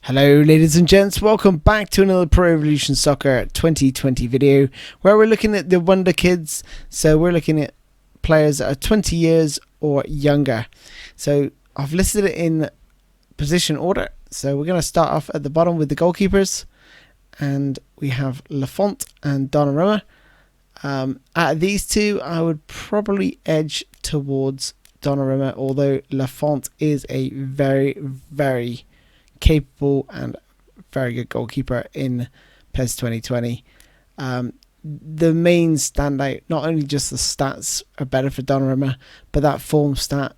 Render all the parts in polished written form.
Hello ladies and gents, welcome back to another Pro Evolution Soccer 2020 video where we're looking at the Wonder Kids. So we're looking at players that are 20 years or younger. So I've listed it in position order. So we're going to start off at the bottom with the goalkeepers, and we have Lafont and Donnarumma. Out of these two, I would probably edge towards Donnarumma, although Lafont is a very capable and very good goalkeeper in PES 2020. The main standout, not only just the stats are better for Donnarumma, but that form stat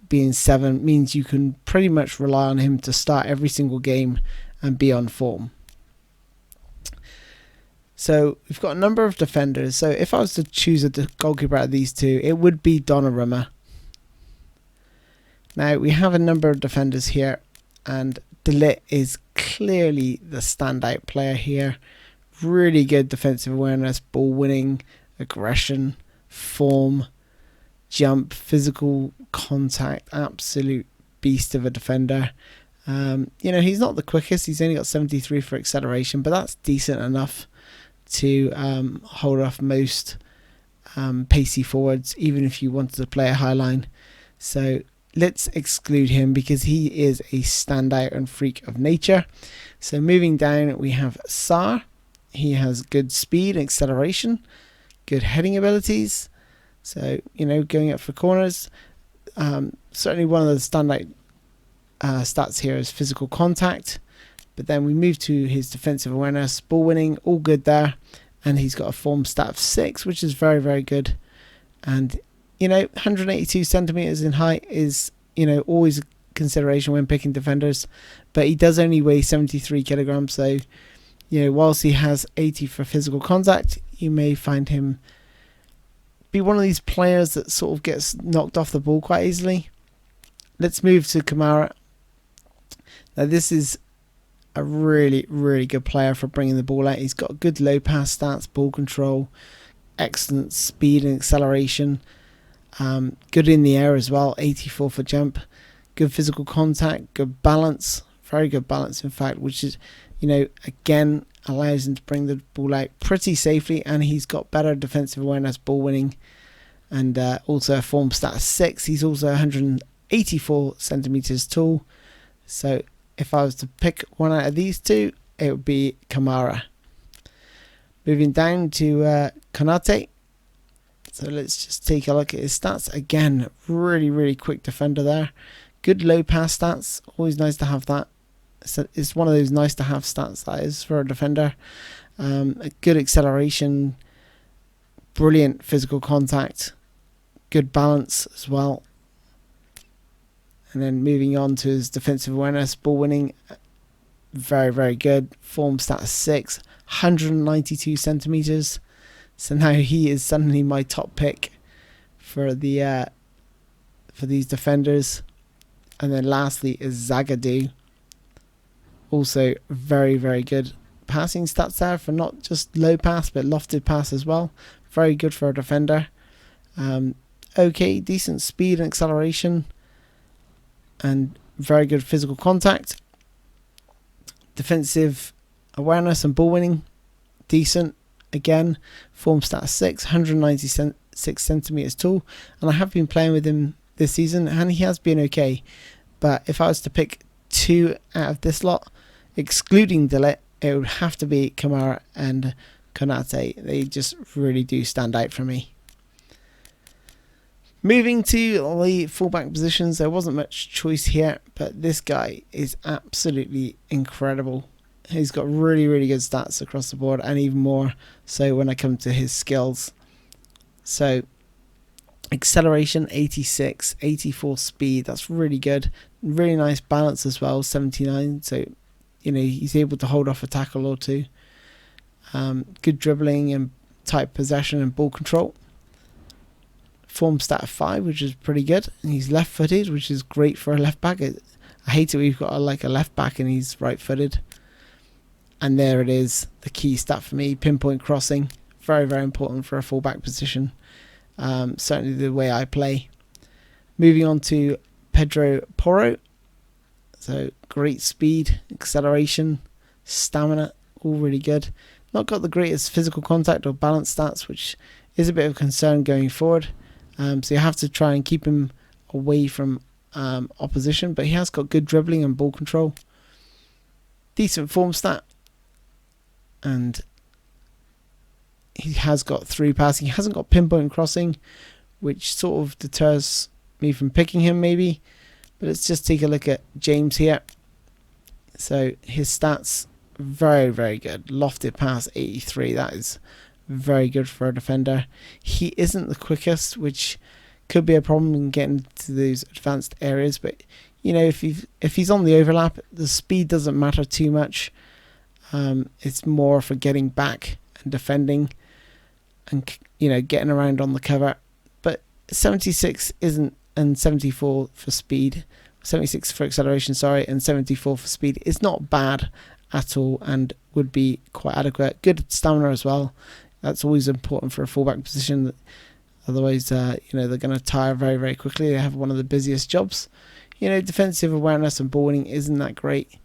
being 7 means you can pretty much rely on him to start every single game and be on form. So we've got a number of defenders. So if I was to choose a goalkeeper out of these two, it would be Donnarumma. Now we have a number of defenders here, and De Ligt is clearly the standout player here. Really good defensive awareness, ball winning, aggression, form, jump, physical contact, absolute beast of a defender. He's not the quickest. He's only got 73 for acceleration, but that's decent enough to hold off most pacey forwards, even if you wanted to play a high line. So let's exclude him because he is a standout and freak of nature. So moving down, we have Sar. He has good speed and acceleration, good heading abilities. So, going up for corners. Certainly one of the standout stats here is physical contact. But then we move to his defensive awareness, ball winning, all good there. And he's got a form stat of 6, which is very good. And 182 centimeters in height is, always a consideration when picking defenders. But he does only weigh 73 kilograms. So, whilst he has 80 for physical contact, you may find him be one of these players that sort of gets knocked off the ball quite easily. Let's move to Kamara. Now, this is a really good player for bringing the ball out. He's got good low pass stats, ball control, excellent speed and acceleration. Good in the air as well, 84 for jump, good physical contact, good balance, very good balance in fact, which is, again allows him to bring the ball out pretty safely, and he's got better defensive awareness, ball winning, and also a form stat of 6. He's also 184 centimeters tall. So if I was to pick one out of these two, it would be Kamara. Moving down to Konate. So let's just take a look at his stats. Again, really quick defender there. Good low pass stats. Always nice to have that. So it's one of those nice to have stats, that is, for a defender. A good acceleration. Brilliant physical contact. Good balance as well. And then moving on to his defensive awareness, ball winning. Very good. Form stat 6. 192 centimeters. So now he is suddenly my top pick for the for these defenders. And then lastly is Zagadou. Also very good passing stats there for not just low pass but lofted pass as well. Very good for a defender. Okay, decent speed and acceleration, and very good physical contact. Defensive awareness and ball winning, decent. Again, form stat 6, 196 centimeters tall, and I have been playing with him this season and he has been okay. But if I was to pick 2 out of this lot, excluding De Ligt, it would have to be Kamara and Konate. They just really do stand out for me. Moving to the fullback positions, there wasn't much choice here, but this guy is absolutely incredible. He's got really good stats across the board, and even more so when I come to his skills. So acceleration 86, 84 speed, that's really good. Really nice balance as well, 79. So he's able to hold off a tackle or two. Good dribbling and tight possession and ball control. Form stat of 5, which is pretty good, and he's left footed, which is great for a left back. I hate it we've got a left back and he's right footed. And there it is, the key stat for me, pinpoint crossing. Very important for a fullback position. Certainly the way I play. Moving on to Pedro Porro. So great speed, acceleration, stamina, all really good. Not got the greatest physical contact or balance stats, which is a bit of a concern going forward. So you have to try and keep him away from opposition, but he has got good dribbling and ball control. Decent form stat, and he has got through passing. He hasn't got pinpoint crossing, which sort of deters me from picking him maybe. But let's just take a look at James here. So his stats, very, very good. Lofted pass, 83. That is very good for a defender. He isn't the quickest, which could be a problem in getting to those advanced areas. But, you know, if he's on the overlap, the speed doesn't matter too much. It's more for getting back and defending and, you know, getting around on the cover. But 76 isn't, and 74 for speed, 76 for acceleration, sorry, and 74 for speed is not bad at all, and would be quite adequate. Good stamina as well. That's always important for a fullback position. Otherwise, you know, they're going to tire very, very quickly. They have one of the busiest jobs. You know, defensive awareness and ball winning isn't that great,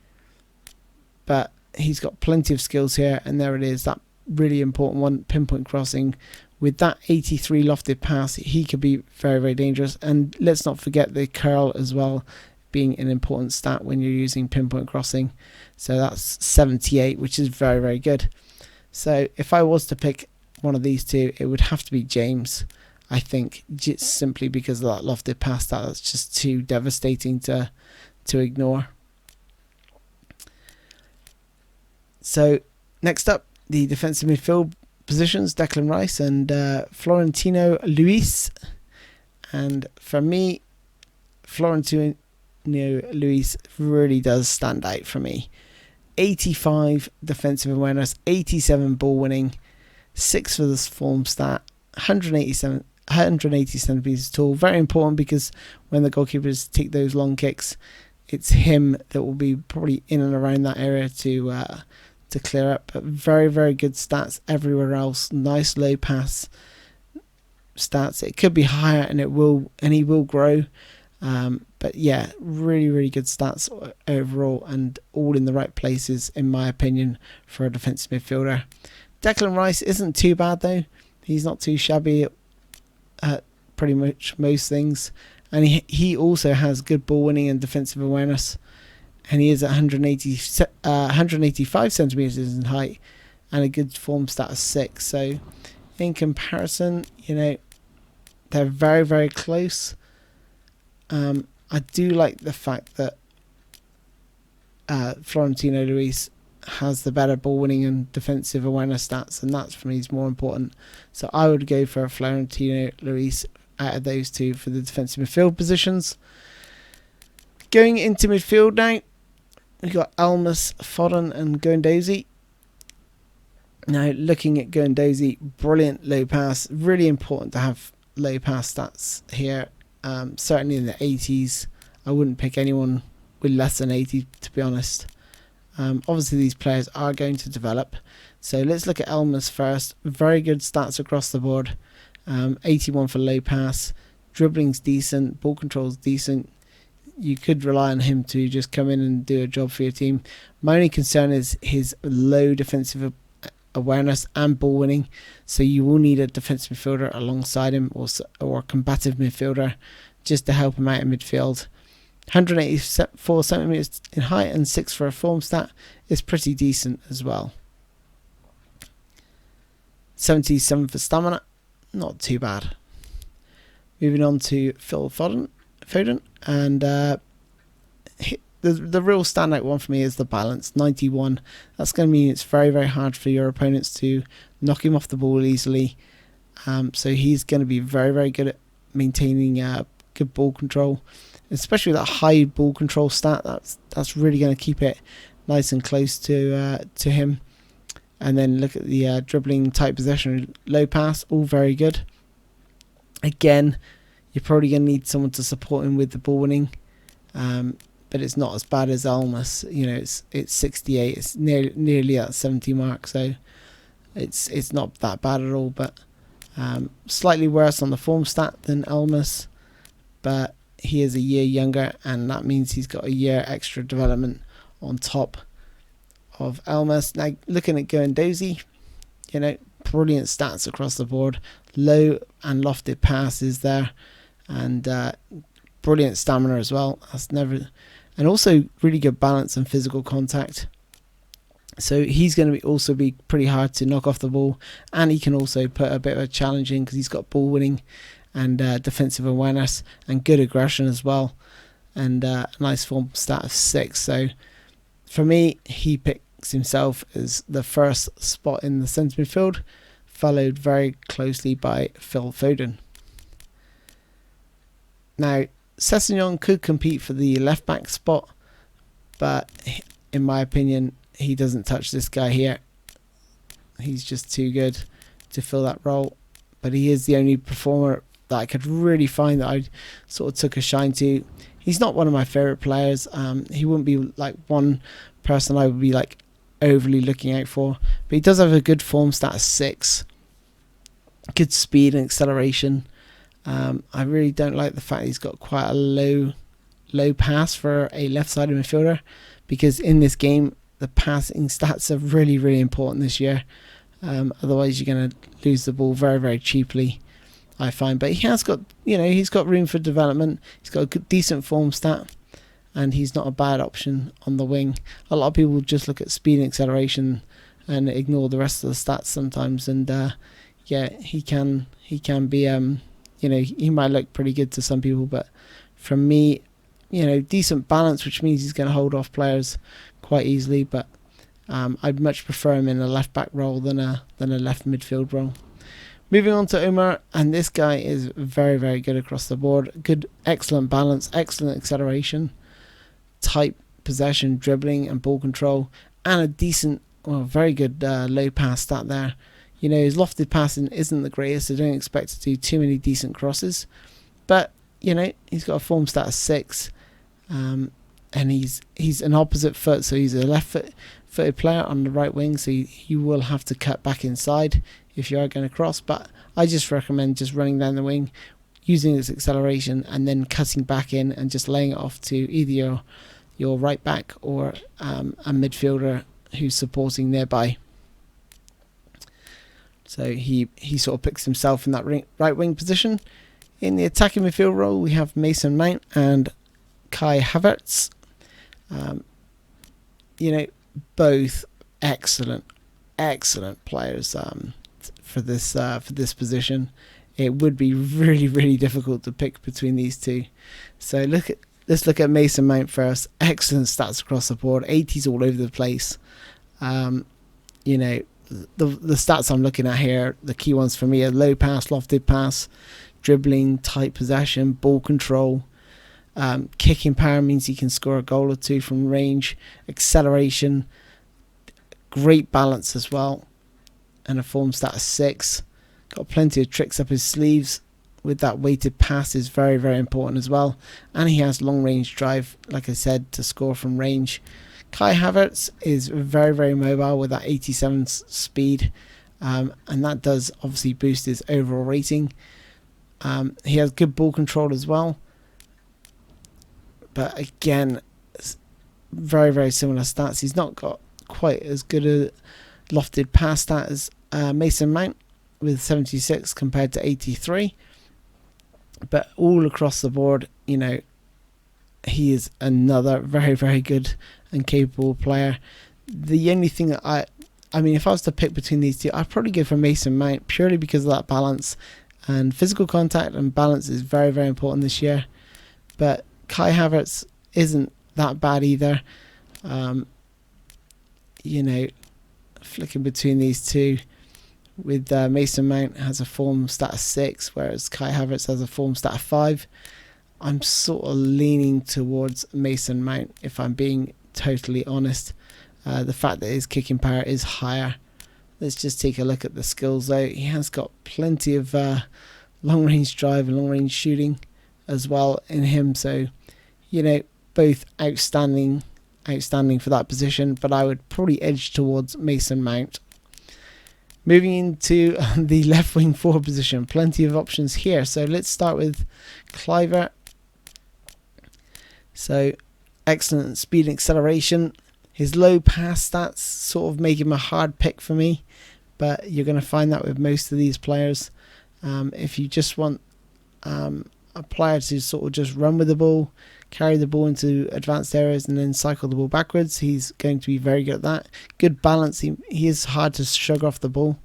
but he's got plenty of skills here, and there it is, that really important one, pinpoint crossing. With that 83 lofted pass, he could be very, very dangerous. And let's not forget the curl as well, being an important stat when you're using pinpoint crossing. So that's 78, which is very, very good. So if I was to pick one of these two, it would have to be James, I think, just simply because of that lofted pass. That's just too devastating to ignore. So next up, the defensive midfield positions, Declan Rice and Florentino Luis. And for me, Florentino Luis really does stand out for me. 85 defensive awareness, 87 ball winning, 6 for this form stat, 180 centimeters tall. Very important, because when the goalkeepers take those long kicks, it's him that will be probably in and around that area to clear up. But very, very good stats everywhere else. Nice low pass stats. It could be higher, and he will grow. But yeah, really, really good stats overall, and all in the right places, in my opinion, for a defensive midfielder. Declan Rice isn't too bad though. He's not too shabby at pretty much most things, and he also has good ball winning and defensive awareness. And he is at 185 centimeters in height, and a good form stat of 6. So in comparison, you know, they're very, very close. I do like the fact that Florentino Luis has the better ball winning and defensive awareness stats, and that's, for me, is more important. So I would go for Florentino Luis out of those two for the defensive midfield positions. Going into midfield now, we've got Almas, Faden and Guendouzi. Now, looking at Guendouzi, brilliant low pass. Really important to have low pass stats here. Certainly in the 80s. I wouldn't pick anyone with less than 80, to be honest. Obviously, these players are going to develop. So let's look at Almas first. Very good stats across the board. 81 for low pass. Dribbling's decent. Ball control's decent. You could rely on him to just come in and do a job for your team. My only concern is his low defensive awareness and ball winning, so you will need a defensive midfielder alongside him, or a combative midfielder, just to help him out in midfield. 184 centimeters in height and 6 for a form stat is pretty decent as well. 77 for stamina, not too bad. Moving on to Phil Foden, and the real standout one for me is the balance, 91. That's going to mean it's very, very hard for your opponents to knock him off the ball easily. So he's going to be very, very good at maintaining good ball control, especially that high ball control stat. That's really going to keep it nice and close to him. And then look at the dribbling, tight possession, low pass, all very good. Again, you're probably going to need someone to support him with the ball winning. But it's not as bad as Almas. You know, it's 68. It's nearly at 70 mark, so it's not that bad at all. But slightly worse on the form stat than Almas, but he is a year younger, and that means he's got a year extra development on top of Elmas. Now, looking at Guendouzi, you know, brilliant stats across the board. Low and lofted passes there, and brilliant stamina as well. And also really good balance and physical contact. So he's going to also be pretty hard to knock off the ball, and he can also put a bit of a challenge in because he's got ball winning and defensive awareness and good aggression as well, and a nice form stat of 6. So for me, he picks himself as the first spot in the centre midfield, followed very closely by Phil Faden. Now, Sas Niang could compete for the left back spot, but in my opinion, he doesn't touch this guy here. He's just too good to fill that role. But he is the only performer that I could really find that I sort of took a shine to. He's not one of my favourite players. He wouldn't be like one person I would be like overly looking out for. But he does have a good form stat of 6. Good speed and acceleration. I really don't like the fact he's got quite a low pass for a left-sided midfielder, because in this game the passing stats are really, really important this year. Otherwise you're going to lose the ball very, very cheaply, I find. But he has got, you know, he's got room for development. He's got a good, decent form stat, and he's not a bad option on the wing. A lot of people just look at speed and acceleration and ignore the rest of the stats sometimes. And yeah, he can be, you know, he might look pretty good to some people, but from me, you know, decent balance, which means he's going to hold off players quite easily. But I'd much prefer him in a left back role than a left midfield role. Moving on to Omar, and this guy is very, very good across the board. Good, excellent balance, excellent acceleration, tight possession, dribbling and ball control, and a decent, well, very good low pass stat there. You know, his lofted passing isn't the greatest, so don't expect to do too many decent crosses. But, you know, he's got a form stat of 6. And he's an opposite foot, so he's a left-footed player on the right wing, so you will have to cut back inside if you are going to cross. But I just recommend just running down the wing, using his acceleration, and then cutting back in and just laying it off to either your right back or a midfielder who's supporting nearby. So he sort of picks himself in that right wing position. In the attacking midfield role, we have Mason Mount and Kai Havertz. You know, both excellent players for this position. It would be really, really difficult to pick between these two. So let's look at Mason Mount first. Excellent stats across the board. 80s all over the place. You know, the stats I'm looking at here, the key ones for me are low pass, lofted pass, dribbling, tight possession, ball control. Kicking power means he can score a goal or two from range. Acceleration, great balance as well, and a form stat of 6. Got plenty of tricks up his sleeves. With that weighted pass is very, very important as well. And he has long range drive, like I said, to score from range. Kai Havertz is very, very mobile with that 87 speed, and that does obviously boost his overall rating. He has good ball control as well, but again, very, very similar stats. He's not got quite as good a lofted pass stat as Mason Mount with 76 compared to 83, but all across the board, you know, he is another very, very good and capable player. The only thing that I mean, if I was to pick between these two, I'd probably go for Mason Mount purely because of that balance, and physical contact and balance is very, very important this year. But Kai Havertz isn't that bad either. You know, flicking between these two, with Mason Mount has a form stat of 6, whereas Kai Havertz has a form stat of 5. I'm sort of leaning towards Mason Mount, if I'm being totally honest. The fact that his kicking power is higher. Let's just take a look at the skills though. He has got plenty of long range drive and long range shooting as well in him. So, you know, both outstanding for that position, but I would probably edge towards Mason Mount. Moving into the left wing forward position, plenty of options here. So let's start with Cliver. So excellent speed and acceleration. His low pass stats sort of make him a hard pick for me, but you're going to find that with most of these players. If you just want a player to sort of just run with the ball, carry the ball into advanced areas and then cycle the ball backwards, he's going to be very good at that. Good balance. He is hard to shrug off the ball.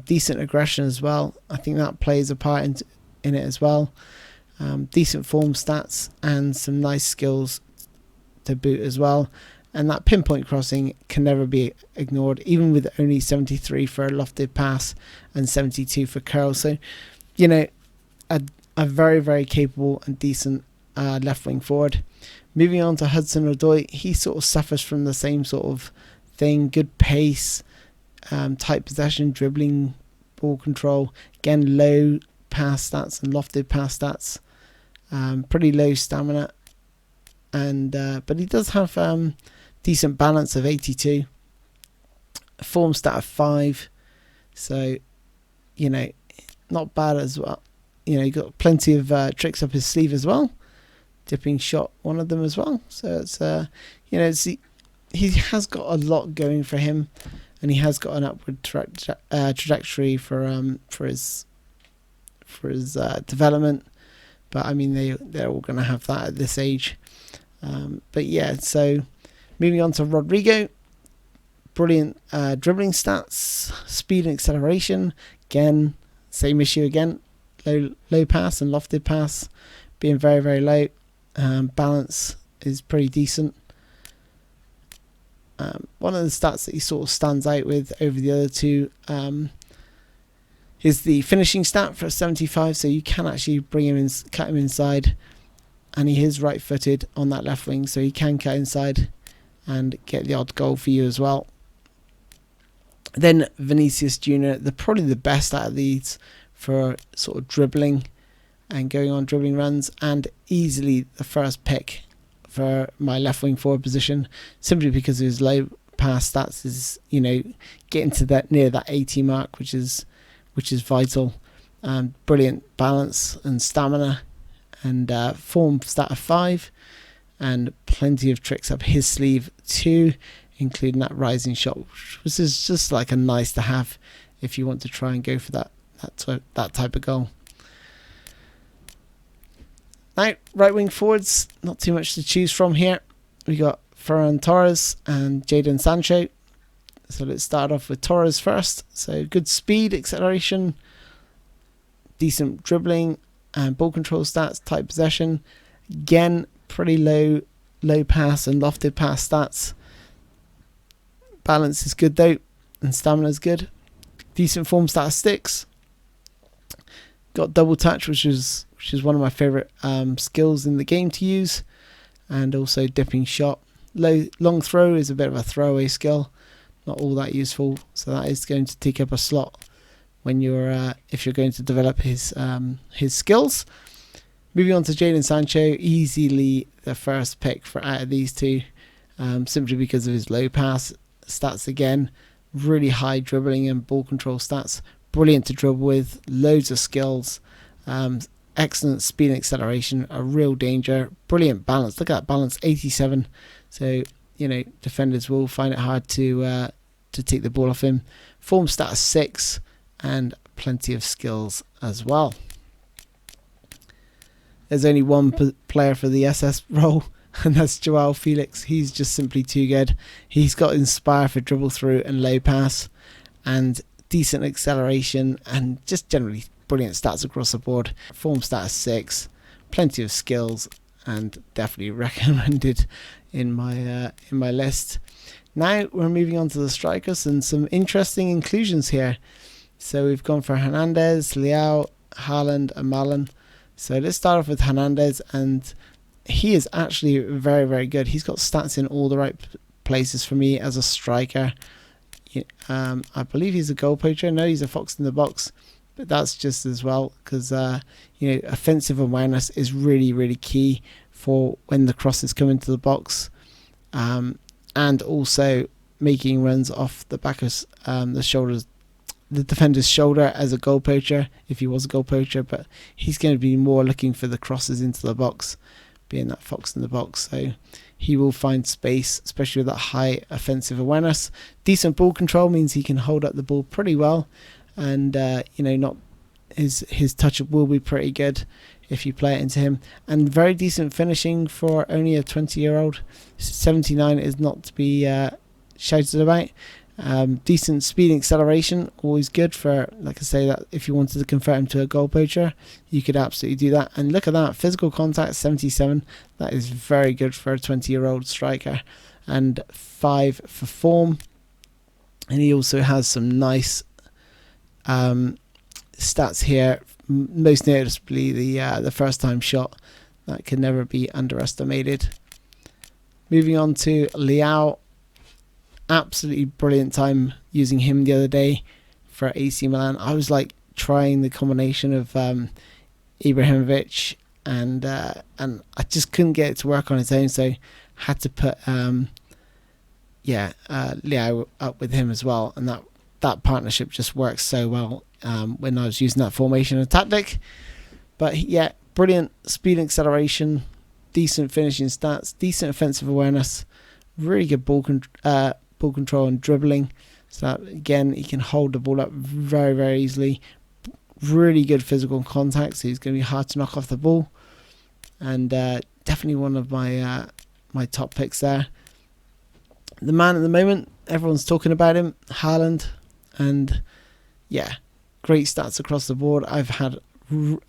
Decent aggression as well. I think that plays a part in it as well. Decent form stats and some nice skills to boot as well. And that pinpoint crossing can never be ignored, even with only 73 for a lofted pass and 72 for curl. So, you know, a very, very capable and decent left wing forward. Moving on to Hudson-Odoi, he sort of suffers from the same sort of thing. Good pace, tight possession, dribbling, ball control. Again, low pass stats and lofted pass stats. Pretty low stamina, and but he does have decent balance of 82. Form stat of 5, so you know, not bad as well. You know, he got plenty of tricks up his sleeve as well. Dipping shot, one of them as well. So it's you know, he has got a lot going for him, and he has got an upward trajectory for his development. But I mean, they're all going to have that at this age. But yeah, so moving on to Rodrigo. Brilliant dribbling stats, speed and acceleration. Again, same issue again. Low pass and lofted pass being very, very low. Balance is pretty decent. One of the stats that he sort of stands out with over the other two is the finishing stat for 75, so you can actually bring him in, cut him inside, and he is right-footed on that left wing, so he can cut inside and get the odd goal for you as well. Then Vinicius Jr., probably the best out of these for sort of dribbling and going on dribbling runs, and easily the first pick for my left wing forward position, simply because of his low pass stats. Is, you know, getting to that near that 80 mark, which is vital. Brilliant balance and stamina, and form stat of 5, and plenty of tricks up his sleeve too, including that rising shot, which is just like a nice to have if you want to try and go for that type of goal. Now, right wing forwards, not too much to choose from here. We got Ferran Torres and Jadon Sancho. So let's start off with Torres first. So good speed, acceleration, decent dribbling and ball control stats, tight possession. Again, pretty low pass and lofted pass stats. Balance is good though, and stamina is good. Decent form statistics. Got double touch, which is one of my favourite skills in the game to use, and also dipping shot. Long throw is a bit of a throwaway skill, not all that useful, so that is going to take up a slot when you're if you're going to develop his skills. Moving on to Jadon Sancho, easily the first pick for out of these two, simply because of his low pass stats again, really high dribbling and ball control stats, brilliant to dribble with, loads of skills, excellent speed and acceleration, a real danger, brilliant balance. Look at that balance, 87. So, you know, defenders will find it hard to take the ball off him. Form stat of 6 and plenty of skills as well. There's only one player for the SS role, and that's Joao Felix. He's just simply too good. He's got inspire for dribble through and low pass, and decent acceleration, and just generally brilliant stats across the board. Form stat of 6, plenty of skills, and definitely recommended in my list. Now we're moving on to the strikers and some interesting inclusions here. So we've gone for Hernandez, Liao, Harland and Marlon. So let's start off with Hernandez, and he is actually very, very good. He's got stats in all the right places for me as a striker. I believe he's a goal poacher. No, he's a fox in the box, but that's just as well, because you know, offensive awareness is really, really key for when the crosses come into the box, and also making runs off the back of the defender's shoulder as a goal poacher, if he was a goal poacher, but he's going to be more looking for the crosses into the box. being that fox in the box. So he will find space, especially with that high offensive awareness. Decent ball control means he can hold up the ball pretty well, and not his touch will be pretty good if you play it into him. And very decent finishing for only a 20-year-old. 79 is not to be shouted about. Decent speed and acceleration, always good for, like I say, that if you wanted to convert him to a goal poacher, you could absolutely do that. And look at that, physical contact 77, that is very good for a 20-year-old striker. And 5 for form, and he also has some nice stats here, most noticeably the first time shot. That can never be underestimated. Moving on to Liao. Absolutely brilliant time using him the other day for AC Milan. I was like trying the combination of Ibrahimovic and I just couldn't get it to work on its own, so had to put Liao up with him as well, and that partnership just works so well when I was using that formation and tactic. But yeah, brilliant speed and acceleration, decent finishing stats, decent offensive awareness, really good ball control and dribbling. So that, again, he can hold the ball up very, very easily. Really good physical contact, so he's going to be hard to knock off the ball. And definitely one of my my top picks there. The man at the moment, everyone's talking about him, Harland. And yeah, great stats across the board. I've had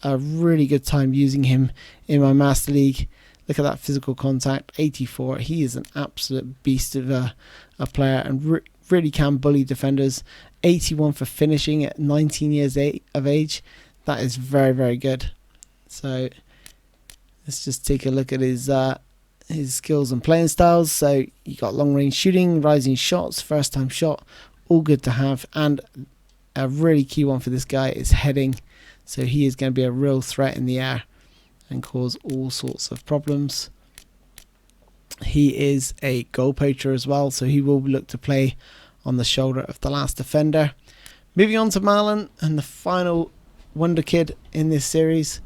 a really good time using him in my Master League. Look at that physical contact, 84. He is an absolute beast of a player, and really can bully defenders. 81 for finishing at 19 years of age. That is very, very good. So let's just take a look at his skills and playing styles. So you got long range shooting, rising shots, first time shot, all good to have. And a really key one for this guy is heading. So he is going to be a real threat in the air and cause all sorts of problems. He is a goal poacher as well, so he will look to play on the shoulder of the last defender. Moving on to Marlon, and the final wonder kid in this series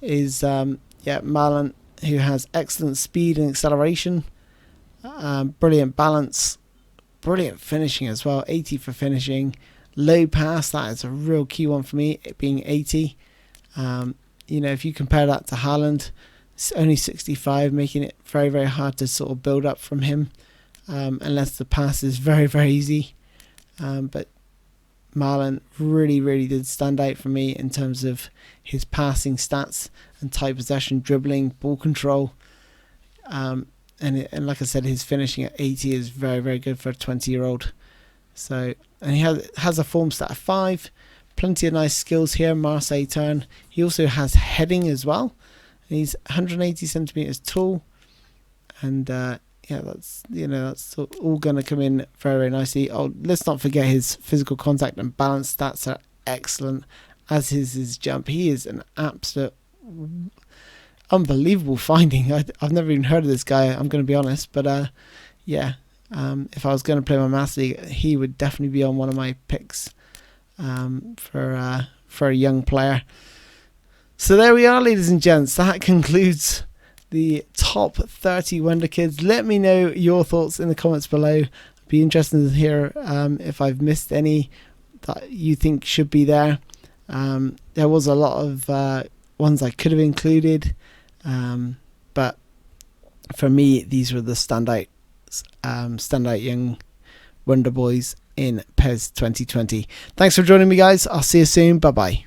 is Marlon, who has excellent speed and acceleration, brilliant balance, brilliant finishing as well, 80 for finishing, low pass, that is a real key one for me, it being 80. If you compare that to Harland, it's only 65, making it very, very hard to sort of build up from him, unless the pass is very, very easy. But Marlon really, really did stand out for me in terms of his passing stats and tight possession, dribbling, ball control. And like I said, his finishing at 80 is very, very good for a 20-year-old. So, and he has a form stat of 5. Plenty of nice skills here. Marseille turn. He also has heading as well. He's 180 centimeters tall, and that's all going to come in very, very nicely. Oh, let's not forget his physical contact and balance stats are excellent, as is his jump. He is an absolute unbelievable finding. I've never even heard of this guy, I'm going to be honest, but if I was going to play my Master League, he would definitely be on one of my picks for a young player. So there we are, ladies and gents. That concludes the top 30 Wonder Kids. Let me know your thoughts in the comments below. I'd be interested to hear if I've missed any that you think should be there. There was a lot of ones I could have included, but for me, these were the standout young Wonder Boys in PES 2020. Thanks for joining me, guys. I'll see you soon. Bye bye.